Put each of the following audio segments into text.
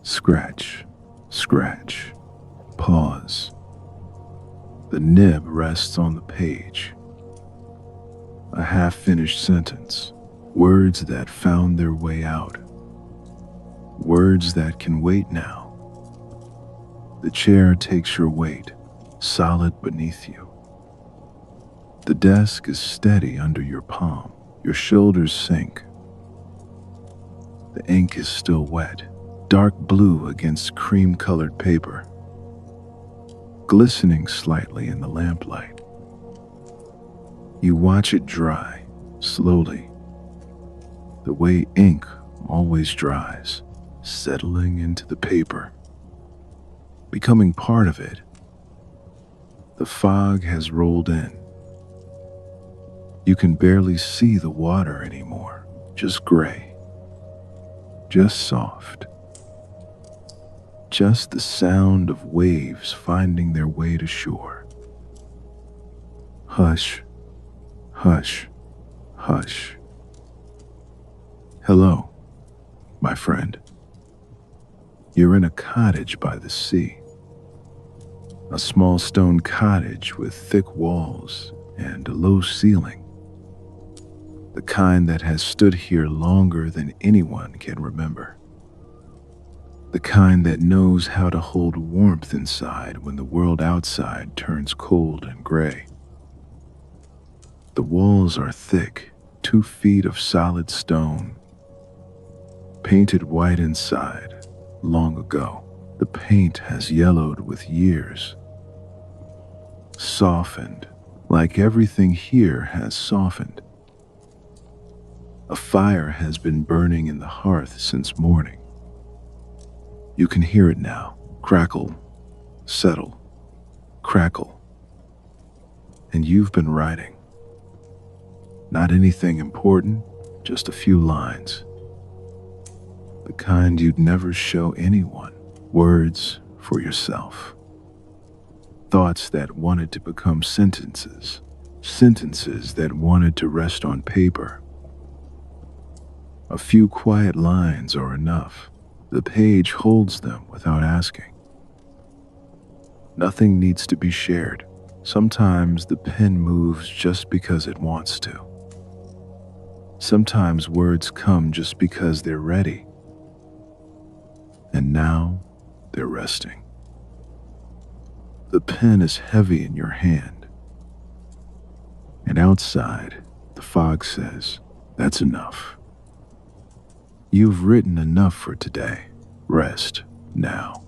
Scratch, scratch, pause. The nib rests on the page. A half-finished sentence. Words that found their way out. Words that can wait now. The chair takes your weight, solid beneath you. The desk is steady under your palm. Your shoulders sink. The ink is still wet, dark blue against cream-colored paper, glistening slightly in the lamplight. You watch it dry, slowly, the way ink always dries, settling into the paper, becoming part of it. The fog has rolled in. You can barely see the water anymore, just gray, just soft, just the sound of waves finding their way to shore. Hush, hush, hush. Hello, my friend. You're in a cottage by the sea. A small stone cottage with thick walls and a low ceiling. The kind that has stood here longer than anyone can remember. The kind that knows how to hold warmth inside when the world outside turns cold and gray. The walls are thick, 2 feet of solid stone, painted white inside long ago. The paint has yellowed with years, softened like everything here has softened. A fire has been burning in the hearth since morning. You can hear it now, crackle, settle, crackle. And you've been writing. Not anything important, just a few lines. The kind you'd never show anyone. Words for yourself. Thoughts that wanted to become sentences. Sentences that wanted to rest on paper. A few quiet lines are enough. The page holds them without asking. Nothing needs to be shared. Sometimes the pen moves just because it wants to. Sometimes words come just because they're ready. And now they're resting. The pen is heavy in your hand. And outside, the fog says, "That's enough. You've written enough for today. Rest now."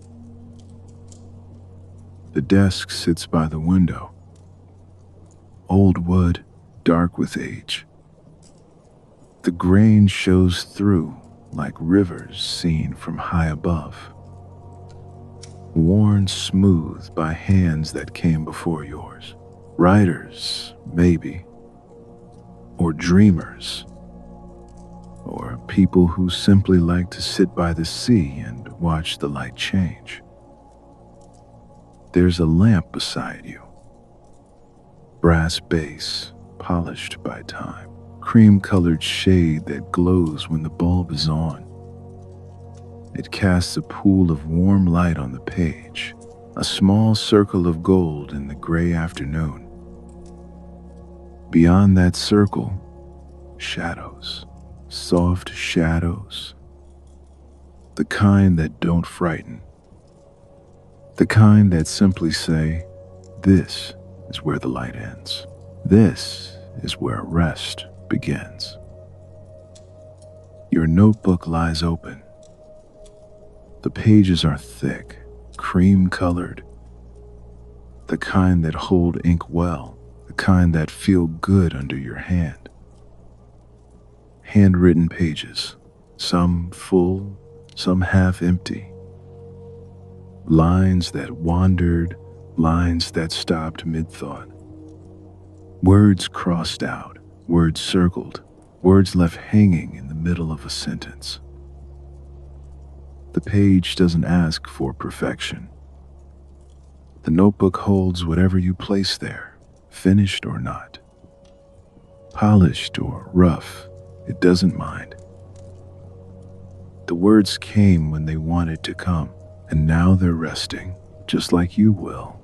The desk sits by the window. Old wood, dark with age. The grain shows through like rivers seen from high above. Worn smooth by hands that came before yours. Writers, maybe. Or dreamers. Or people who simply like to sit by the sea and watch the light change. There's a lamp beside you. Brass base, polished by time. Cream-colored shade that glows when the bulb is on. It casts a pool of warm light on the page, a small circle of gold in the gray afternoon. Beyond that circle, shadows, soft shadows. The kind that don't frighten. The kind that simply say, "This is where the light ends. This is where rest begins." Your notebook lies open. The pages are thick, cream-colored. The kind that hold ink well, the kind that feel good under your hand. Handwritten pages, some full, some half empty. Lines that wandered, lines that stopped mid-thought. Words crossed out, words circled, words left hanging in the middle of a sentence. The page doesn't ask for perfection. The notebook holds whatever you place there, finished or not. Polished or rough, it doesn't mind. The words came when they wanted to come, and now they're resting, just like you will.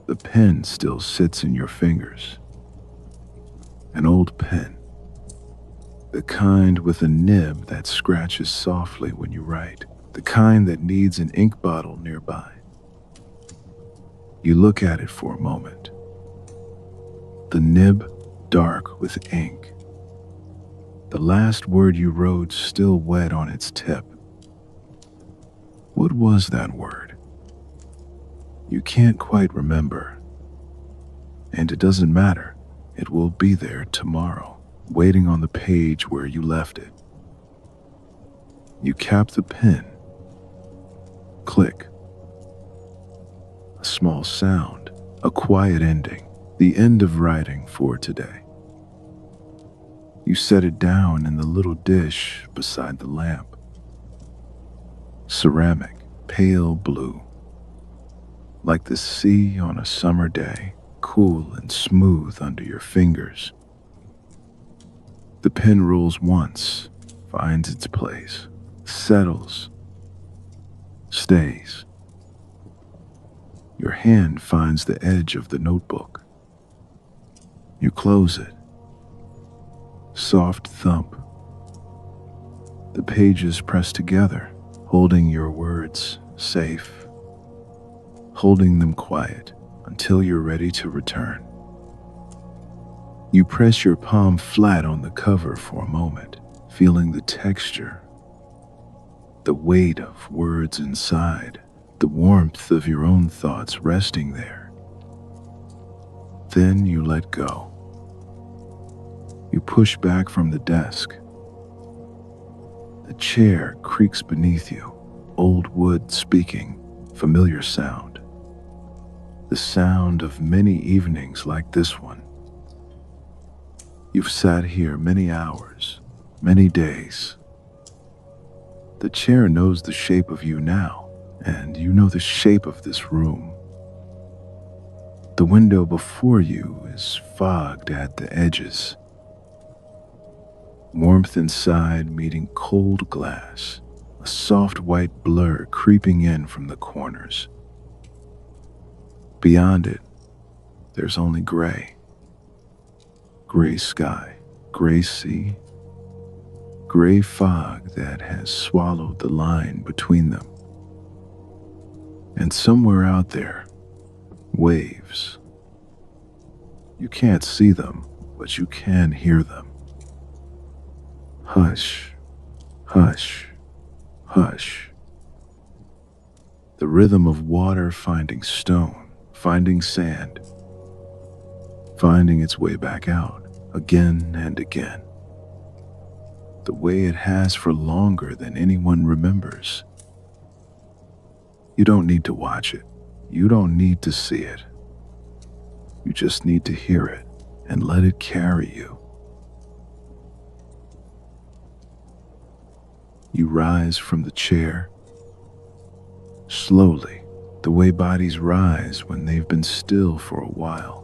The pen still sits in your fingers. An old pen. The kind with a nib that scratches softly when you write. The kind that needs an ink bottle nearby. You look at it for a moment. The nib dark with ink. The last word you wrote still wet on its tip. What was that word? You can't quite remember. And it doesn't matter. It will be there tomorrow, waiting on the page where you left it. You cap the pen. Click. A small sound, a quiet ending, the end of writing for today. You set it down in the little dish beside the lamp. Ceramic, pale blue, like the sea on a summer day, cool and smooth under your fingers. The pen rolls once, finds its place, settles, stays. Your hand finds the edge of the notebook. You close it. Soft thump. The pages press together, holding your words safe, holding them quiet until you're ready to return. You press your palm flat on the cover for a moment, feeling the texture, the weight of words inside, the warmth of your own thoughts resting there. Then you let go. You push back from the desk. The chair creaks beneath you, old wood speaking, familiar sound. The sound of many evenings like this one. You've sat here many hours, many days. The chair knows the shape of you now, and you know the shape of this room. The window before you is fogged at the edges. Warmth inside meeting cold glass, a soft white blur creeping in from the corners. Beyond it, there's only gray. Gray sky, gray sea, gray fog that has swallowed the line between them. And somewhere out there, waves. You can't see them, but you can hear them. Hush, hush, hush. The rhythm of water finding stone, finding sand, finding its way back out again and again. The way it has for longer than anyone remembers. You don't need to watch it. You don't need to see it. You just need to hear it and let it carry you. You rise from the chair, slowly, the way bodies rise when they've been still for a while.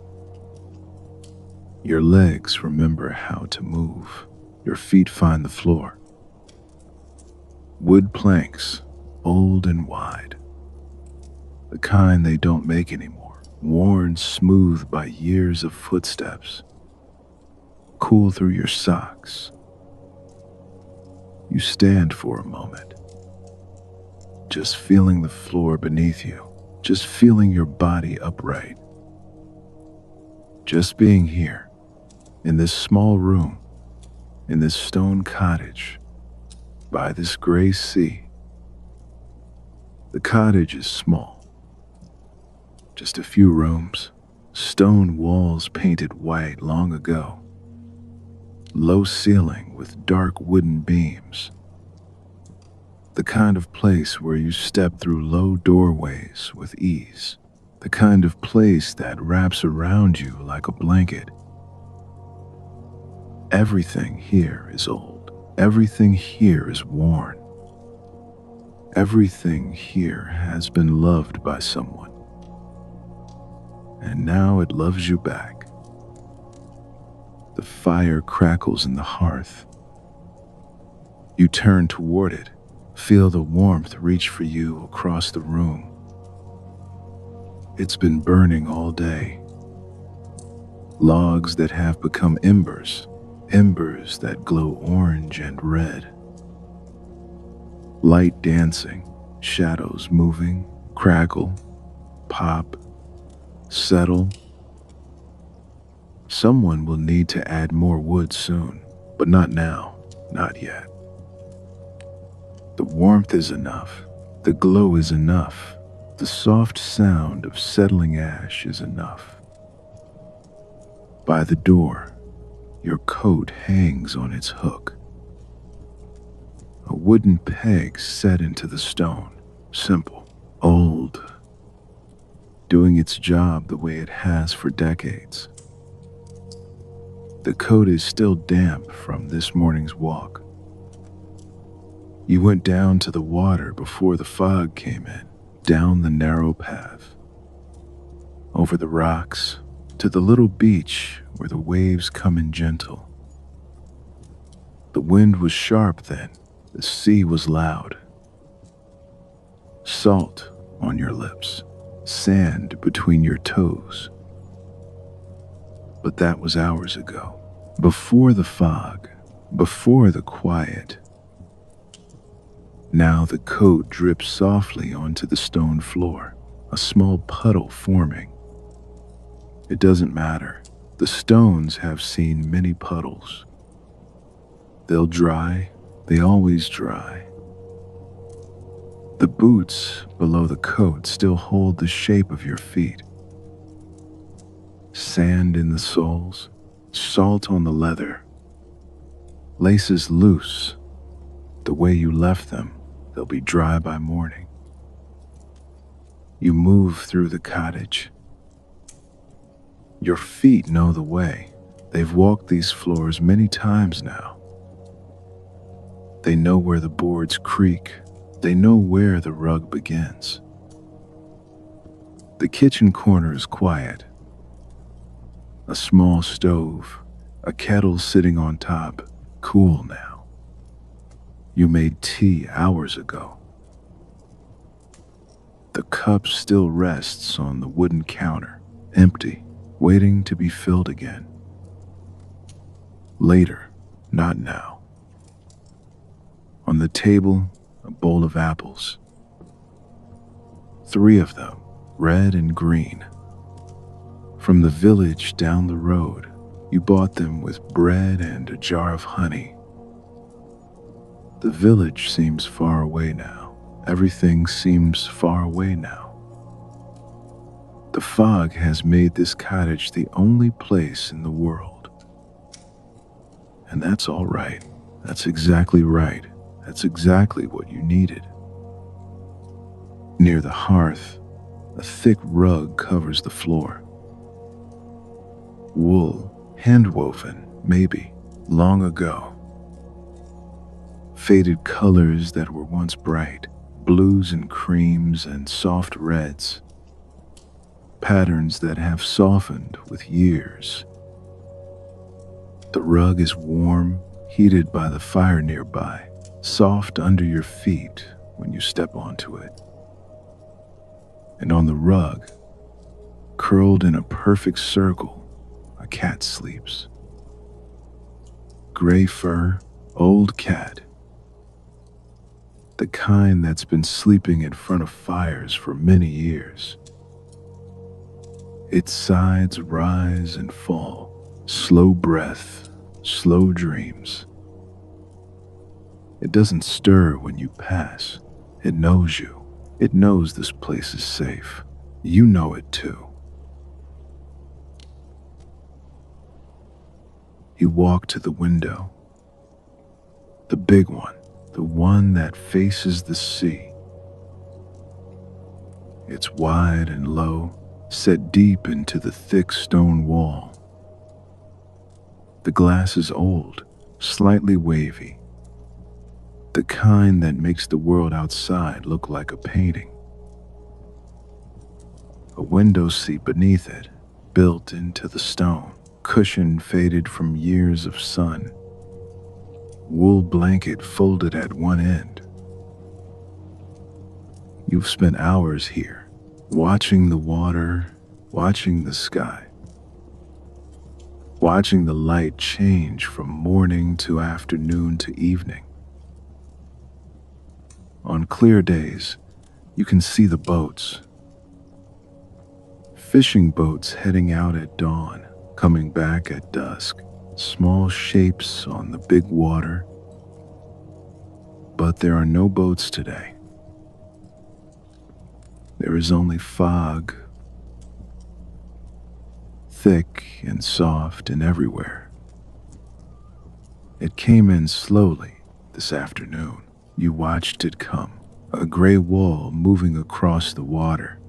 Your legs remember how to move. Your feet find the floor. Wood planks, old and wide. The kind they don't make anymore, worn smooth by years of footsteps. Cool through your socks. You stand for a moment, just feeling the floor beneath you, just feeling your body upright. Just being here, in this small room, in this stone cottage, by this gray sea. The cottage is small, just a few rooms, stone walls painted white long ago. Low ceiling with dark wooden beams. The kind of place where you step through low doorways with ease. The kind of place that wraps around you like a blanket. Everything here is old. Everything here is worn. Everything here has been loved by someone. And now it loves you back. The fire crackles in the hearth. You turn toward it, feel the warmth reach for you across the room. It's been burning all day. Logs that have become embers, embers that glow orange and red. Light dancing, shadows moving, crackle, pop, settle. Someone will need to add more wood soon, but not now, not yet. The warmth is enough, the glow is enough, the soft sound of settling ash is enough. By the door, your coat hangs on its hook. A wooden peg set into the stone, simple, old, doing its job the way it has for decades. The coat is still damp from this morning's walk. You went down to the water before the fog came in, down the narrow path, over the rocks, to the little beach where the waves come in gentle. The wind was sharp then, the sea was loud. Salt on your lips, sand between your toes. But that was hours ago, before the fog, before the quiet. Now the coat drips softly onto the stone floor, a small puddle forming. It doesn't matter. The stones have seen many puddles. They'll dry, they always dry. The boots below the coat still hold the shape of your feet. Sand in the soles, salt on the leather. Laces loose, the way you left them. They'll be dry by morning. You move through the cottage. Your feet know the way. They've walked these floors many times now. They know where the boards creak. They know where the rug begins. The kitchen corner is quiet. A small stove, a kettle sitting on top, cool now. You made tea hours ago. The cup still rests on the wooden counter, empty, waiting to be filled again. Later, not now. On the table, a bowl of apples. 3 of them, red and green. From the village down the road, you bought them with bread and a jar of honey. The village seems far away now. Everything seems far away now. The fog has made this cottage the only place in the world. And that's all right. That's exactly right. That's exactly what you needed. Near the hearth, a thick rug covers the floor. Wool, hand-woven, maybe, long ago. Faded colors that were once bright, blues and creams and soft reds. Patterns that have softened with years. The rug is warm, heated by the fire nearby, soft under your feet when you step onto it. And on the rug, curled in a perfect circle, a cat sleeps. Gray fur, old cat. The kind that's been sleeping in front of fires for many years. Its sides rise and fall, slow breath, slow dreams. It doesn't stir when you pass. It knows you. It knows this place is safe. You know it too. You walk to the window. The big one. The one that faces the sea. It's wide and low, set deep into the thick stone wall. The glass is old, slightly wavy. The kind that makes the world outside look like a painting. A window seat beneath it, built into the stone, cushion faded from years of sun. wool blanket folded at one end. You've spent hours here, watching the water, watching the sky, watching the light change from morning to afternoon to evening. On clear days, you can see the boats. Fishing boats heading out at dawn, coming back at dusk, small shapes on the big water. But there are no boats today. There is only fog, thick and soft and everywhere. It came in slowly this afternoon. You watched it come, a gray wall moving across the water,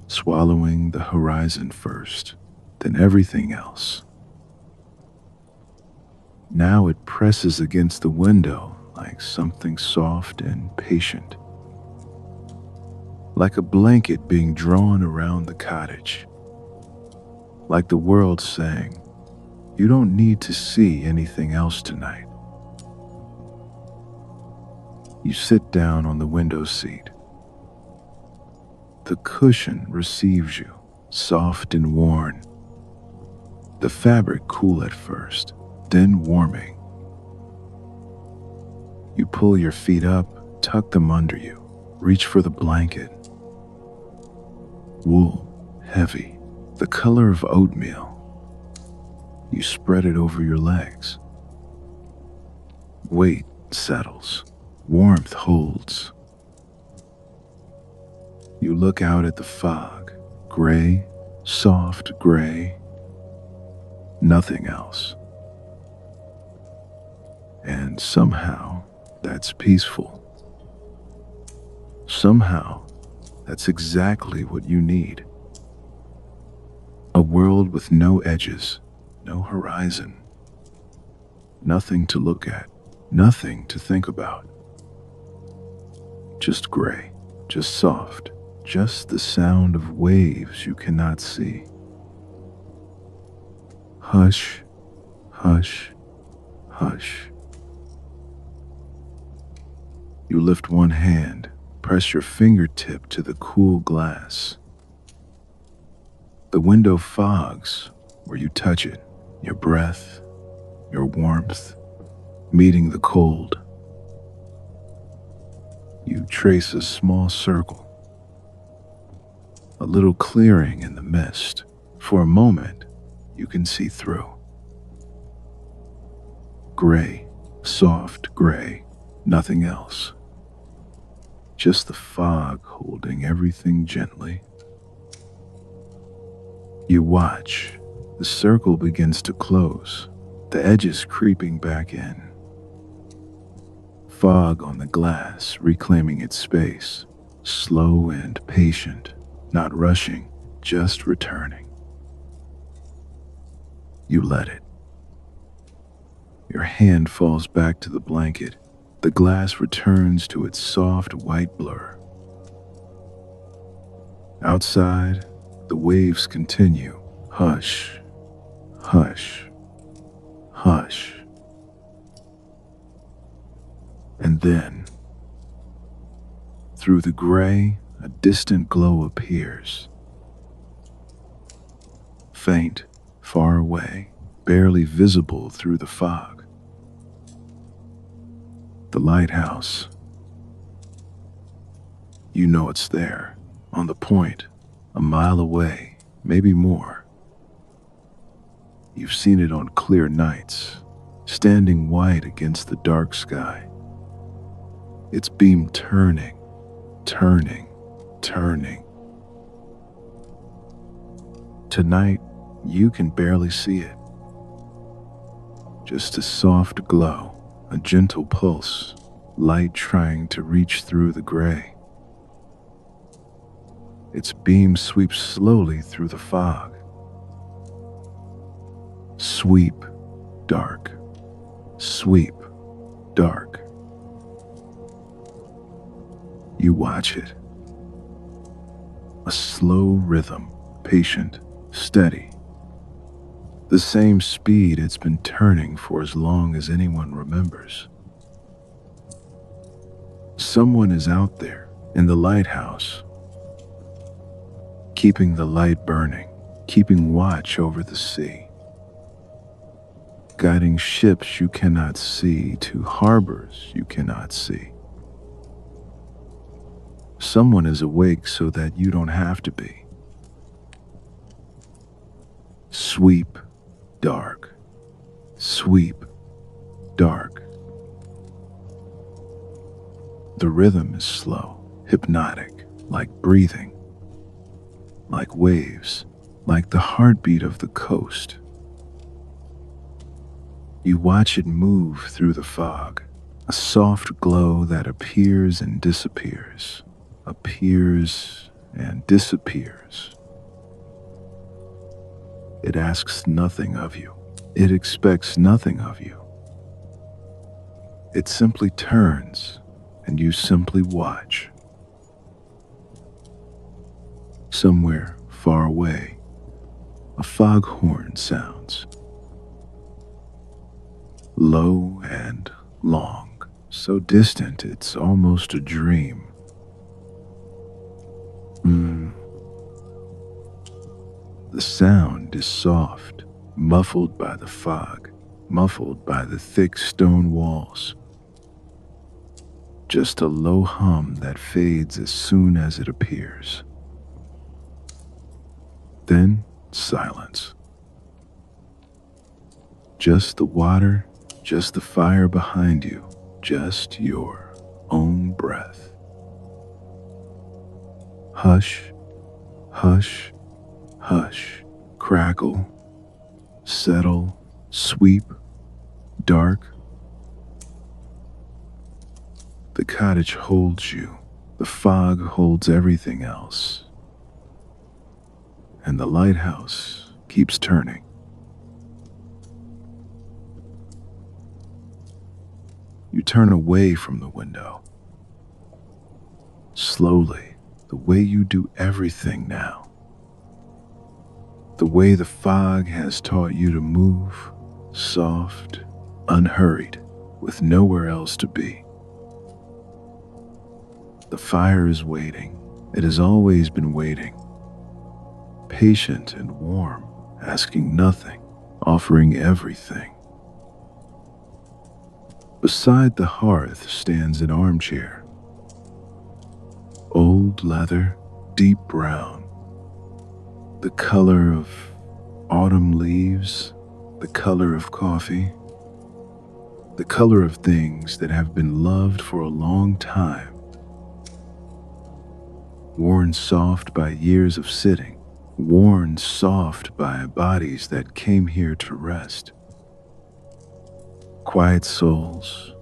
swallowing the horizon first, then everything else. Now it presses against the window like something soft and patient, like a blanket being drawn around the cottage, like the world saying, "You don't need to see anything else tonight." You sit down on the window seat. The cushion receives you, soft and worn. The fabric cool at first, then warming. You pull your feet up, tuck them under you, reach for the blanket. Wool, heavy, the color of oatmeal. You spread it over your legs. Weight settles, warmth holds. You look out at the fog, gray, soft gray, nothing else. And somehow, that's peaceful. Somehow, that's exactly what you need. A world with no edges, no horizon, nothing to look at, nothing to think about. Just gray, just soft, just the sound of waves you cannot see. Hush, hush, hush. You lift one hand, press your fingertip to the cool glass. The window fogs where you touch it, your breath, your warmth, meeting the cold. You trace a small circle, a little clearing in the mist. For a moment, you can see through. Gray, soft gray, nothing else. Just the fog holding everything gently. You watch. The circle begins to close, the edges creeping back in. Fog on the glass reclaiming its space, slow and patient, not rushing, just returning. You let it. Your hand falls back to the blanket. The glass returns to its soft white blur. Outside, the waves continue. Hush, hush, hush. And then, through the gray, a distant glow appears. Faint, far away, barely visible through the fog. The lighthouse. You know it's there, on the point, a mile away, maybe more. You've seen it on clear nights, standing white against the dark sky. Its beam turning, turning, turning. Tonight, you can barely see it. Just a soft glow, a gentle pulse, light trying to reach through the gray. Its beam sweeps slowly through the fog. Sweep, dark. Sweep, dark. You watch it. A slow rhythm, patient, steady. the same speed it's been turning for as long as anyone remembers. Someone is out there in the lighthouse, keeping the light burning, keeping watch over the sea, guiding ships you cannot see to harbors you cannot see. Someone is awake so that you don't have to be. Sweep, dark. Sweep, dark. The rhythm is slow, hypnotic, like breathing, like waves, like the heartbeat of the coast. You watch it move through the fog, a soft glow that appears and disappears, appears and disappears. It asks nothing of you. It expects nothing of you. It simply turns, and you simply watch. Somewhere far away, a foghorn sounds. Low and long, so distant it's almost a dream. The sound is soft, muffled by the fog, muffled by the thick stone walls. Just a low hum that fades as soon as it appears. Then silence. Just the water, just the fire behind you, just your own breath. Hush, hush, hush, crackle, settle, sweep, dark. The cottage holds you, the fog holds everything else, and the lighthouse keeps turning. You turn away from the window, slowly, the way you do everything now. The way the fog has taught you to move, soft, unhurried, with nowhere else to be. The fire is waiting. It has always been waiting. Patient and warm, asking nothing, offering everything. Beside the hearth stands an armchair. Old leather, deep brown. The color of autumn leaves, the color of coffee, the color of things that have been loved for a long time. Worn soft by years of sitting, worn soft by bodies that came here to rest. Quiet souls,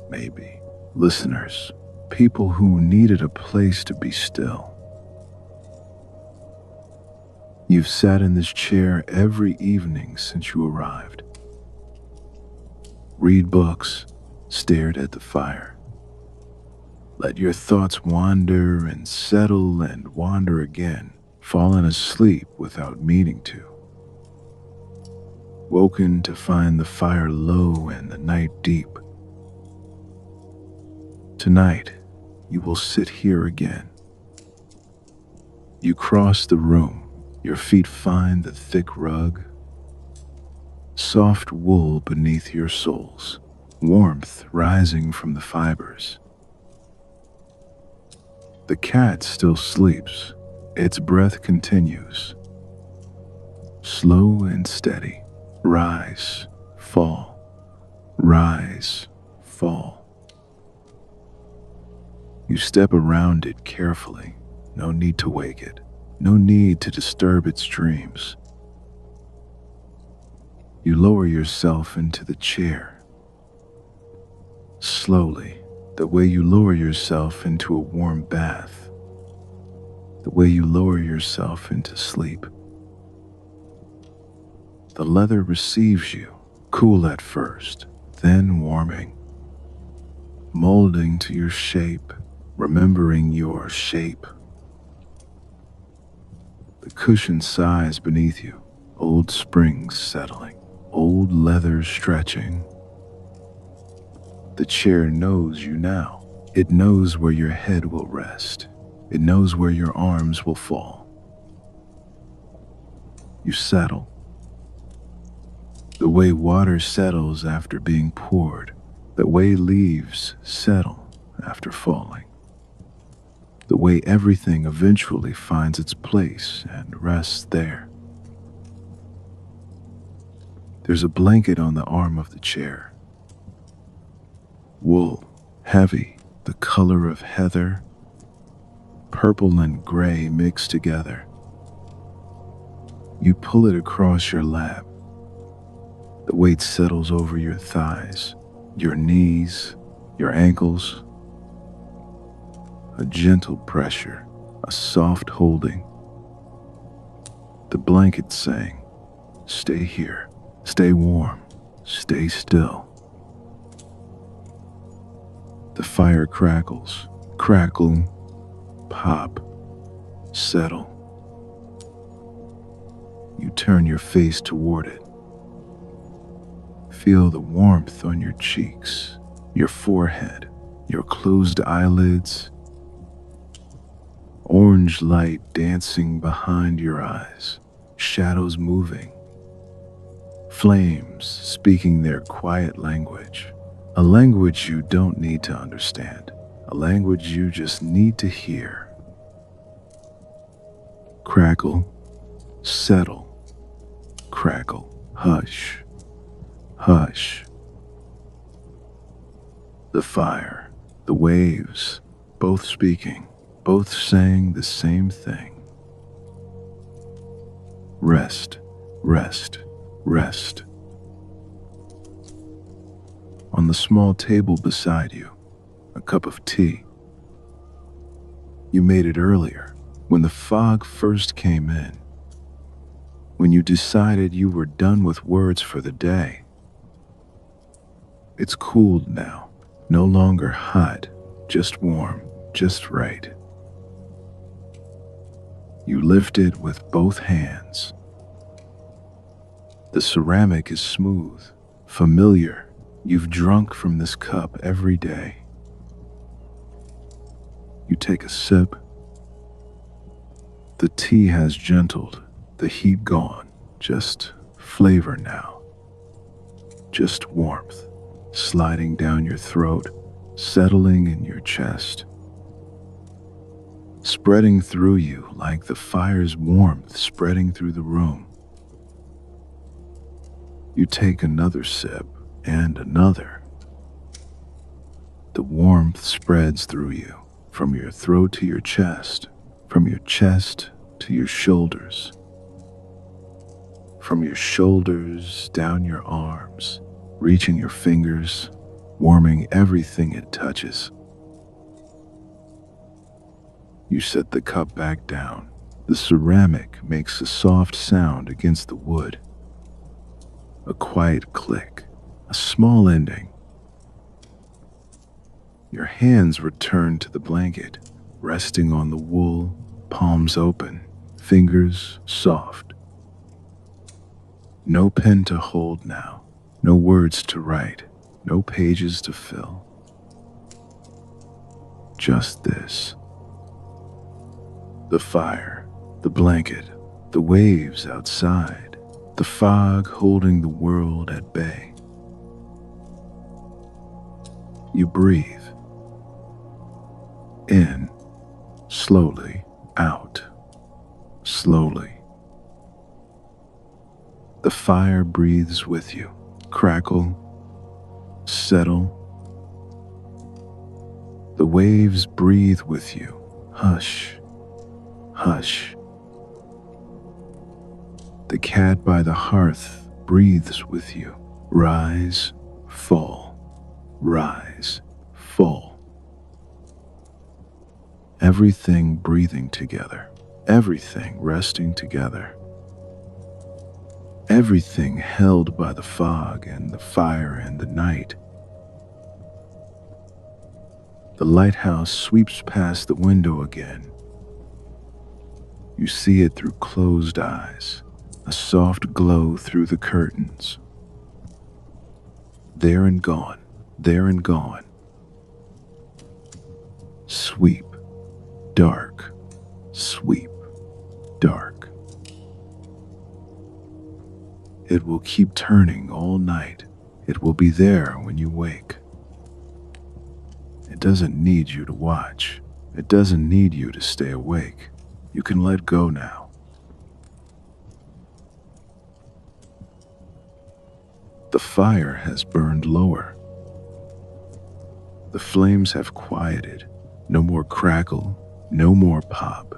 maybe, listeners, people who needed a place to be still. You've sat in this chair every evening since you arrived. Read books, stared at the fire. Let your thoughts wander and settle and wander again, fallen asleep without meaning to. Woken to find the fire low and the night deep. Tonight, you will sit here again. You cross the room. Your feet find the thick rug, soft wool beneath your soles, warmth rising from the fibers. The cat still sleeps. Its breath continues. Slow and steady. Rise, fall. Rise, fall. You step around it carefully. No need to wake it. No need to disturb its dreams. You lower yourself into the chair. Slowly, the way you lower yourself into a warm bath. The way you lower yourself into sleep. The leather receives you, cool at first, then warming. Molding to your shape, remembering your shape. The cushion sighs beneath you, Old springs settling, old leather stretching. The chair knows you now. It knows where your head will rest. It knows where your arms will fall. You settle. The way water settles after being poured. The way leaves settle after falling. The way everything eventually finds its place and rests there. There's a blanket on the arm of the chair. Wool, heavy, the color of heather, purple and gray mixed together. You pull it across your lap. The weight settles over your thighs, your knees, your ankles. A gentle pressure, a soft holding. The blanket saying, stay here, stay warm, stay still. The fire crackles, crackle, pop, settle. You turn your face toward it. Feel the warmth on your cheeks, your forehead, your closed eyelids. Orange light dancing behind your eyes, shadows moving. Flames speaking their quiet language, a language you don't need to understand, a language you just need to hear. Crackle, settle, crackle, hush, hush. The fire, the waves, both speaking, both saying the same thing. Rest, rest, rest. On the small table beside you, a cup of tea. You made it earlier, when the fog first came in, when you decided you were done with words for the day. It's cooled now, no longer hot, just warm, just right. You lift it with both hands. The ceramic is smooth, familiar. You've drunk from this cup every day. You take a sip. The tea has gentled, the heat gone, just flavor now. Just warmth, sliding down your throat, settling in your chest. Spreading through you like the fire's warmth spreading through the room. You take another sip and another. The warmth spreads through you, from your throat to your chest, from your chest to your shoulders, from your shoulders down your arms, reaching your fingers, warming everything it touches. You set the cup back down. The ceramic makes a soft sound against the wood. A quiet click, a small ending. Your hands return to the blanket, resting on the wool, palms open, fingers soft. No pen to hold now, no words to write, no pages to fill. Just this. The fire, the blanket, the waves outside, the fog holding the world at bay. You breathe. In, slowly, out, slowly. The fire breathes with you. Crackle, settle. The waves breathe with you. Hush, hush. The cat by the hearth breathes with you. Rise, fall, rise, fall. Everything breathing together, everything resting together. Everything held by the fog and the fire and the night. The lighthouse sweeps past the window again. You see it through closed eyes. a soft glow through the curtains. There and gone, there and gone. Sweep, dark, sweep, dark. It will keep turning all night. It will be there when you wake. It doesn't need you to watch. It doesn't need you to stay awake. You can let go now. The fire has burned lower. The flames have quieted. No more crackle, no more pop.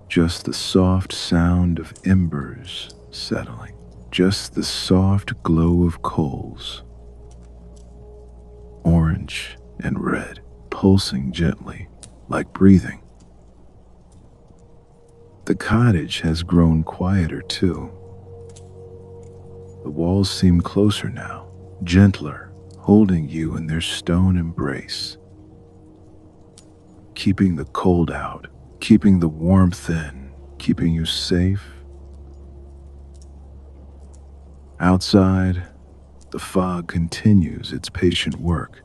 Just the soft sound of embers settling. Just the soft glow of coals. Orange and red, pulsing gently, like breathing. The cottage has grown quieter too. The walls seem closer now, gentler, holding you in their stone embrace. Keeping the cold out, keeping the warmth in, keeping you safe. Outside, the fog continues its patient work,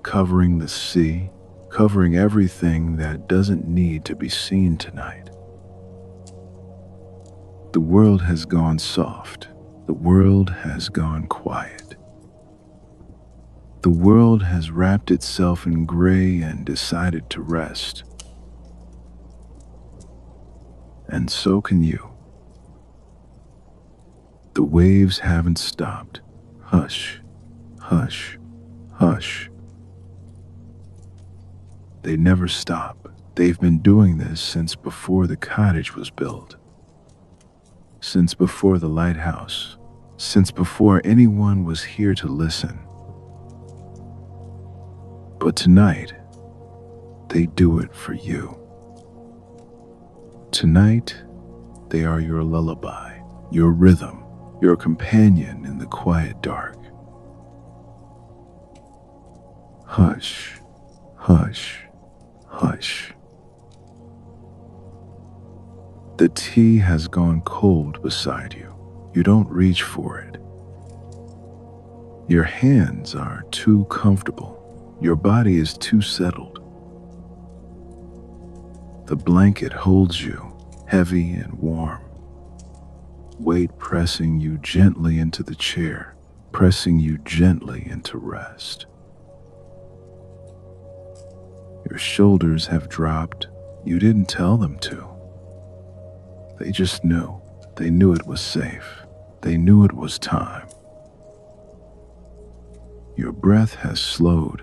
covering the sea, covering everything that doesn't need to be seen tonight. The world has gone soft. The world has gone quiet. The world has wrapped itself in gray and decided to rest. And so can you. The waves haven't stopped. Hush, hush, hush. They never stop. They've been doing this since before the cottage was built. Since before the lighthouse. Since before anyone was here to listen. But tonight, they do it for you. Tonight, they are your lullaby, your rhythm, your companion in the quiet dark. Hush, hush, hush. The tea has gone cold beside you. You don't reach for it. Your hands are too comfortable. Your body is too settled. The blanket holds you, heavy and warm. Weight pressing you gently into the chair, pressing you gently into rest. Your shoulders have dropped. You didn't tell them to. They just knew. They knew it was safe. They knew it was time. Your breath has slowed.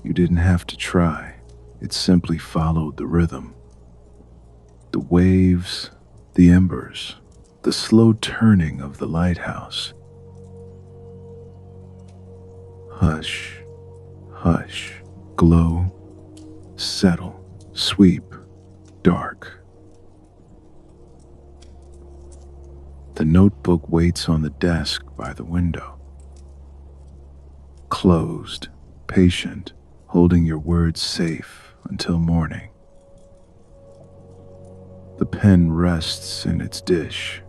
You didn't have to try. It simply followed the rhythm. The waves, the embers, the slow turning of the lighthouse. Hush, hush, glow, settle, sweep, dark. The notebook waits on the desk by the window. Closed, patient, holding your words safe until morning. The pen rests in its dish,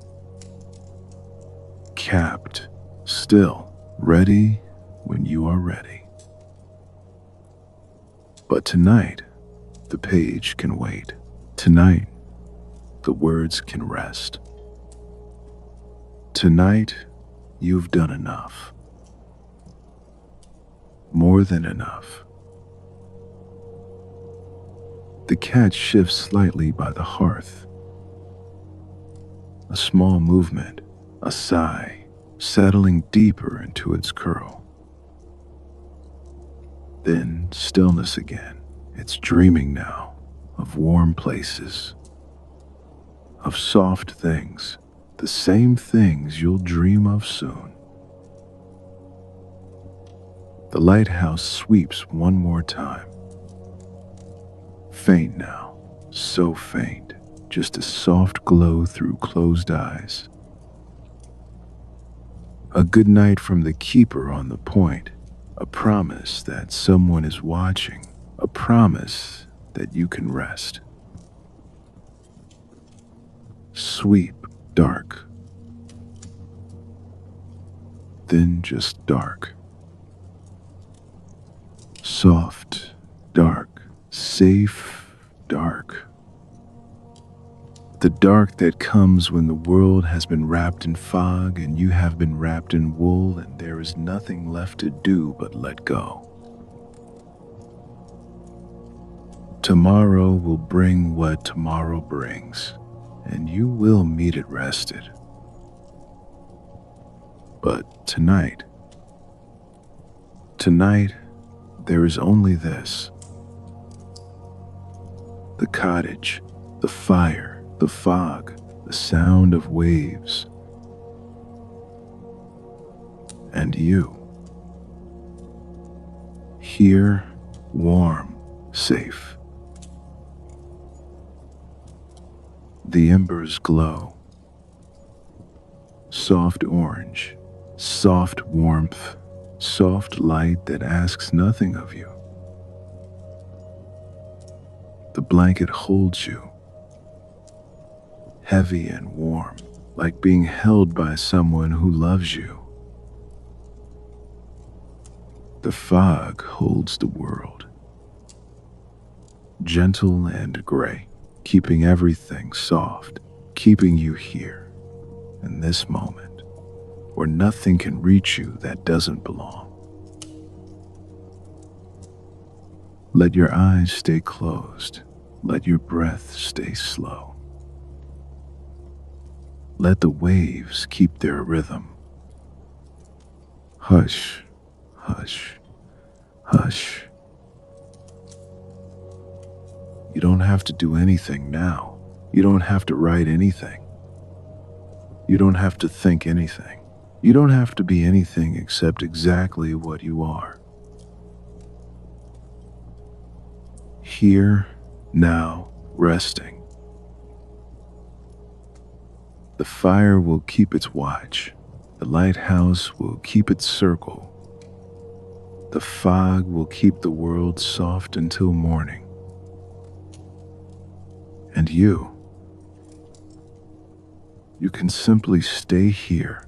capped, still, ready when you are ready. But tonight, the page can wait. Tonight, the words can rest. Tonight, you've done enough. More than enough. The cat shifts slightly by the hearth. A small movement, a sigh, settling deeper into its curl. Then stillness again. It's dreaming now of warm places, of soft things, the same things you'll dream of soon. The lighthouse sweeps one more time. Faint now, so faint, just a soft glow through closed eyes. A good night from the keeper on the point, a promise that someone is watching, a promise that you can rest. Sweep, dark. Then just dark. Soft, dark. Safe, dark. The dark that comes when the world has been wrapped in fog and you have been wrapped in wool and there is nothing left to do but let go. Tomorrow will bring what tomorrow brings, and you will meet it rested. But tonight, there is only this. The cottage, the fire, the fog, the sound of waves, and you. Here, warm, safe. The embers glow. Soft orange, soft warmth, soft light that asks nothing of you. The blanket holds you, heavy and warm, like being held by someone who loves you. The fog holds the world, gentle and gray, keeping everything soft, keeping you here, in this moment, where nothing can reach you that doesn't belong. Let your eyes stay closed. Let your breath stay slow. Let the waves keep their rhythm. Hush, hush, hush. You don't have to do anything now. You don't have to write anything. You don't have to think anything. You don't have to be anything except exactly what you are. Here, now, resting. The fire will keep its watch. The lighthouse will keep its circle. The fog will keep the world soft until morning. And you can simply stay here,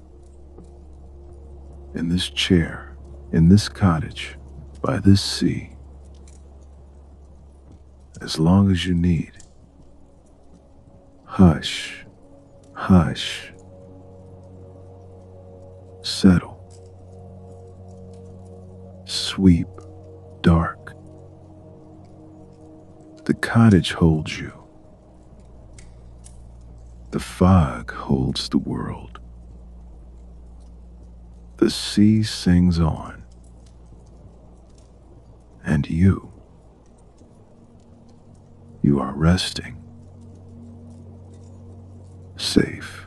in this chair, in this cottage, by this sea, as long as you need. Hush, hush. Settle. Sweep, dark. The cottage holds you. The fog holds the world. The sea sings on. And you are resting. Safe.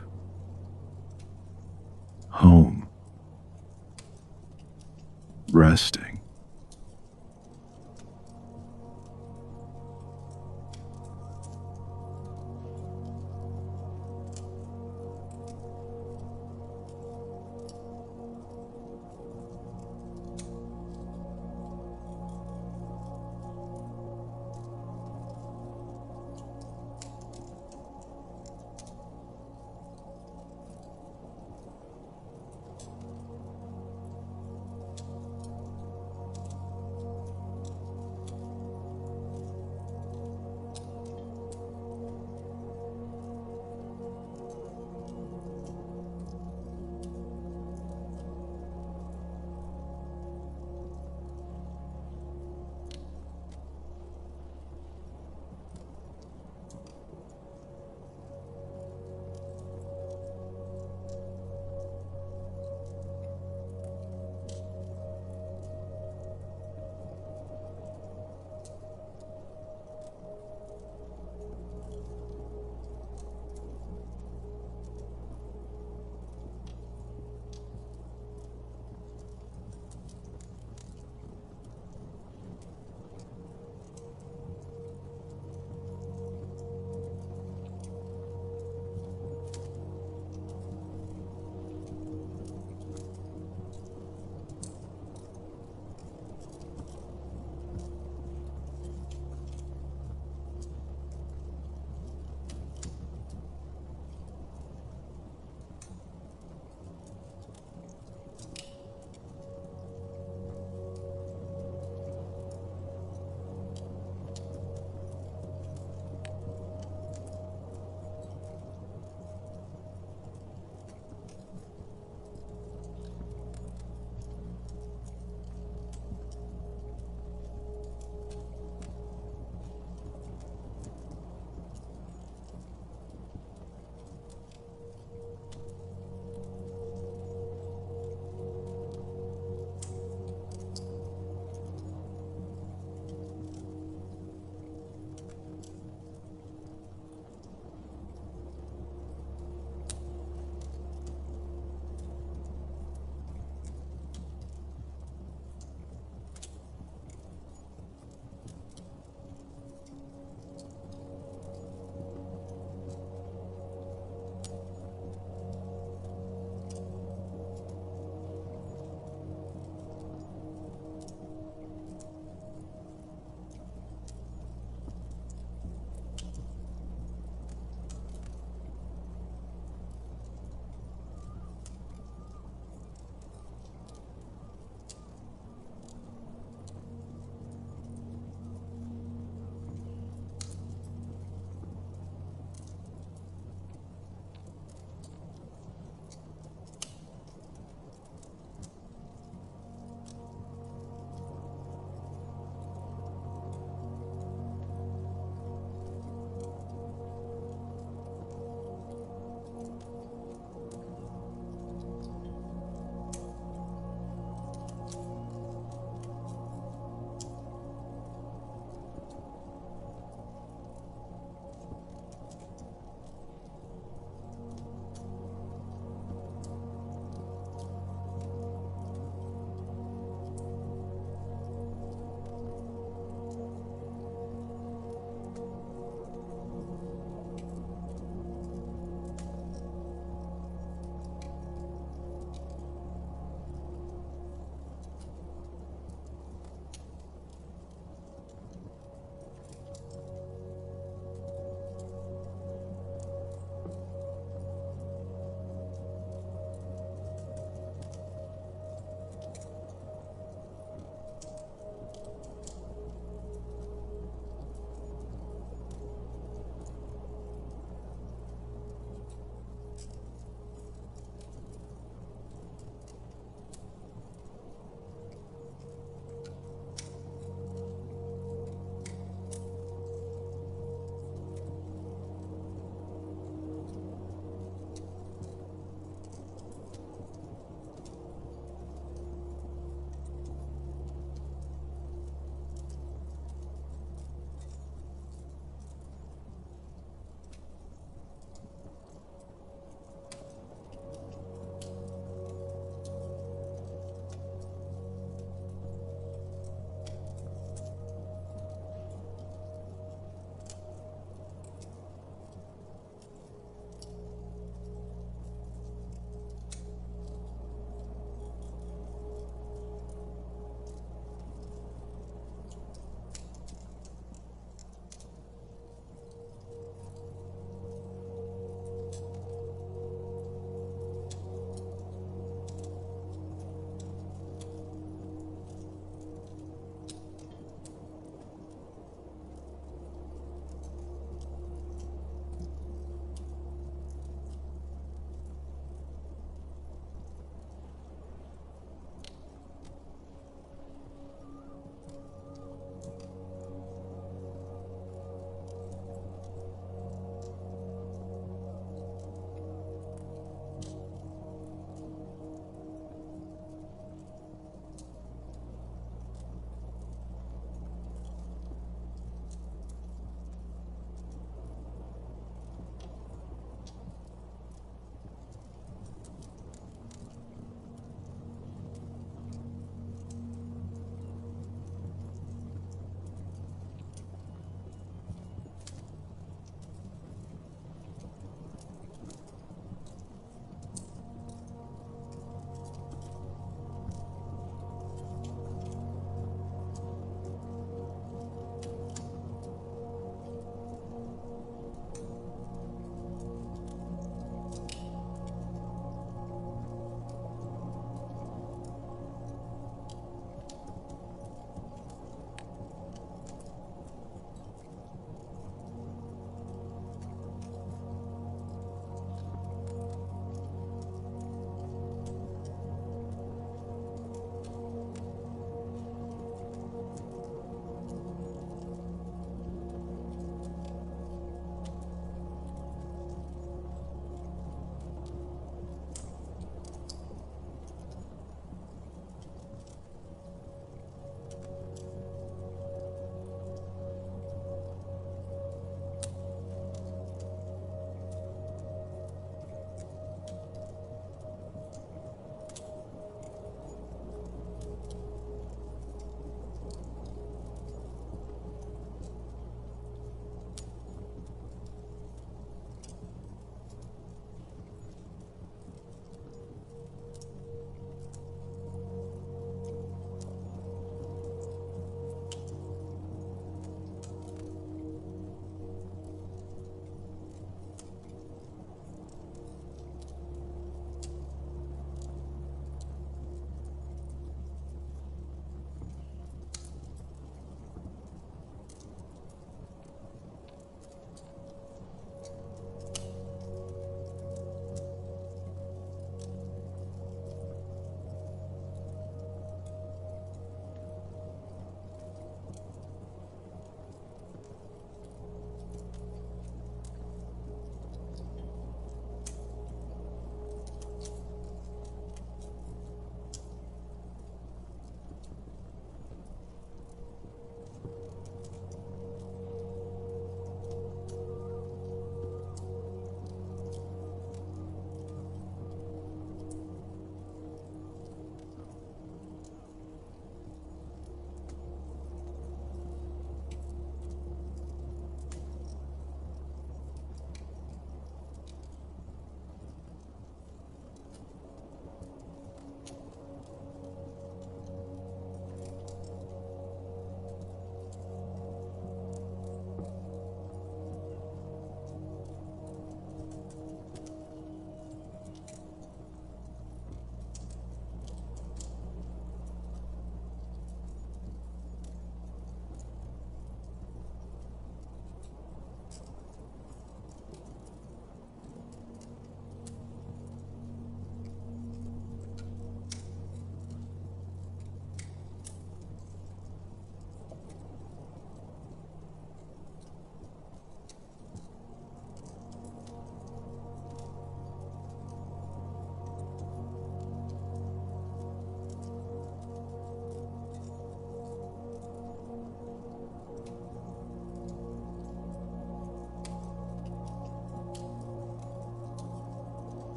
Home. Resting.